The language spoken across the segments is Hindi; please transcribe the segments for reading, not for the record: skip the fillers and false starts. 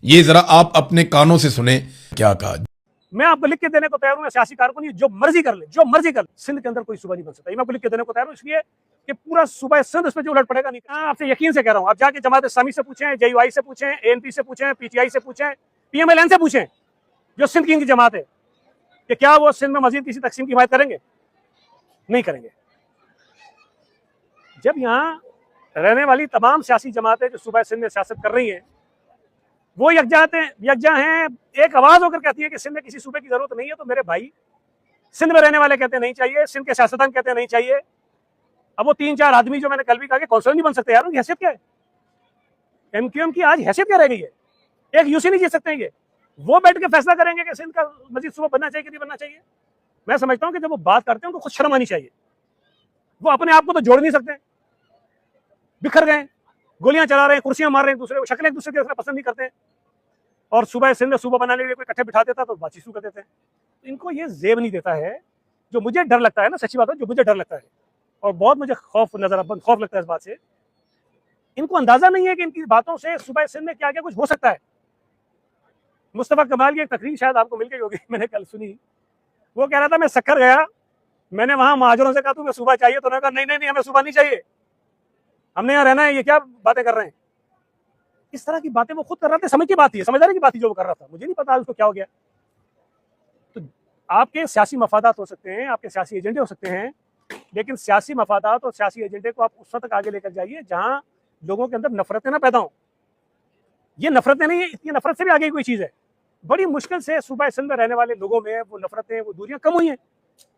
ये जरा आप अपने कानों से सुने क्या कहा। मैं आपको लिख के देने को तैयार हूं, सियासी कारकुन जो मर्जी कर ले, जो मर्जी कर ले, सिंध के अंदर कोई सूबा नहीं बन सकता। मैं आपको लिख के देने को तैयार हूं, इसलिए कि पूरा सूबा सिंध उस पर जो उलट पड़ेगा नहीं। आपसे यकीन से कह रहा हूं, आप जाके जमात इस्लामी से पूछें, JUI से पूछें, ANP से पूछें, PTI से पूछें, PMLN से पूछें, जो सिंध की इनकी जमात है, कि क्या वो सिंध में मजीद किसी तकसीम की हिमायत करेंगे? नहीं करेंगे। जब यहाँ रहने वाली तमाम सियासी जमातें जो सूबा सिंध में सियासत कर रही हैं, वो यकजा हैं, एक आवाज होकर कहती है कि सिंध में किसी सूबे की जरूरत नहीं है। तो मेरे भाई, सिंध में रहने वाले कहते नहीं चाहिए, सिंध के सियासतदान कहते नहीं चाहिए। अब वो 3-4 आदमी जो मैंने कल भी कहा कि कौंसलर नहीं बन सकते, यार उनकी हैसियत क्या है? MQM की आज हैसियत क्या रह गई है? एक यूसी नहीं जीत सकते हैं ये। वो बैठ के फैसला करेंगे कि सिंध का मजीद सूबा बनना चाहिए कि नहीं बनना चाहिए। मैं समझता हूँ कि जब वो बात करते हैं उनको खुद शर्म आनी चाहिए। वो अपने आप को तो जोड़ नहीं सकते, बिखर गए, गोलियां चला रहे हैं, कुर्सियां मार रहे हैं, दूसरे शक्ल एक दूसरे की पसंद नहीं करते। और सुबह सिंध में सूबा बनाने के लिए कोई इकट्ठे बिठा देता तो बातचीत शुरू कर देते हैं। इनको ये जेब नहीं देता है। जो मुझे डर लगता है ना, सच्ची बात है, जो मुझे डर लगता है और बहुत मुझे खौफ लगता है इस बात से, इनको अंदाजा नहीं है कि इनकी बातों से सुबह सिंध में क्या क्या कुछ हो सकता है। मुस्तफा कमाल की एक तकरीर शायद आपको मिल गई होगी, मैंने कल सुनी। वो कह रहा था मैं सक्कर गया, मैंने वहां महाजरों से कहा तुम्हें सुबह चाहिए, तो उन्होंने कहा नहीं हमें सुबह नहीं चाहिए, हमने यहाँ रहना है, ये क्या बातें कर रहे हैं। इस तरह की बातें वो खुद कर रहा था, समझ की बात थी, समझदारी की बात थी जो वो कर रहा था। मुझे नहीं पता उसको क्या हो गया। तो आपके सियासी मफादात हो सकते हैं, आपके सियासी एजेंडे हो सकते हैं, लेकिन सियासी मफादात और सियासी एजेंडे को आप उस वक्त तक आगे लेकर जाइए जहां लोगों के अंदर नफरतें ना पैदा हो। ये नफरतें नहीं है, इतनी नफरत से भी आगे कोई चीज है। बड़ी मुश्किल से सूबा सिंध में रहने वाले लोगों में वो नफरतें, वो दूरियां कम हुई हैं।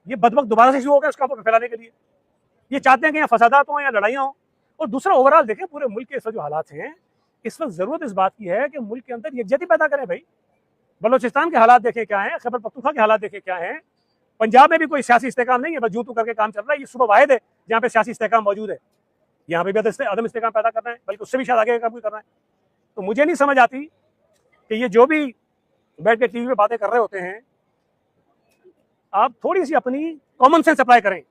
ये बदबक दोबारा से शुरू हो गया उसका फैलाने के लिए। ये चाहते हैं कि यहाँ फसादात हो या लड़ाइयाँ हो। और दूसरा, ओवरऑल देखें पूरे मुल्क के इस जो हालात हैं, इस वक्त जरूरत इस बात की है कि मुल्क के अंदर यकजहती पैदा करें। भाई, बलोचिस्तान के हालात देखें क्या है, खैबर पख्तूनख्वा के हालात देखें क्या है। पंजाब में भी कोई सियासी इस्तेकाम नहीं है, बस जूतू करके काम चल रहा है। ये सूबा वाहिद है जहाँ पे सियासी इस्तेकाम मौजूद है। यहाँ पे भी अदम इस्तेकाम पैदा करना है, बल्कि उससे भी शायद आगे काम भी करना है। तो मुझे नहीं समझ आती कि ये जो भी बैठ के TV में बातें कर रहे होते हैं, आप थोड़ी सी अपनी कॉमन सेंस अप्लाई करें।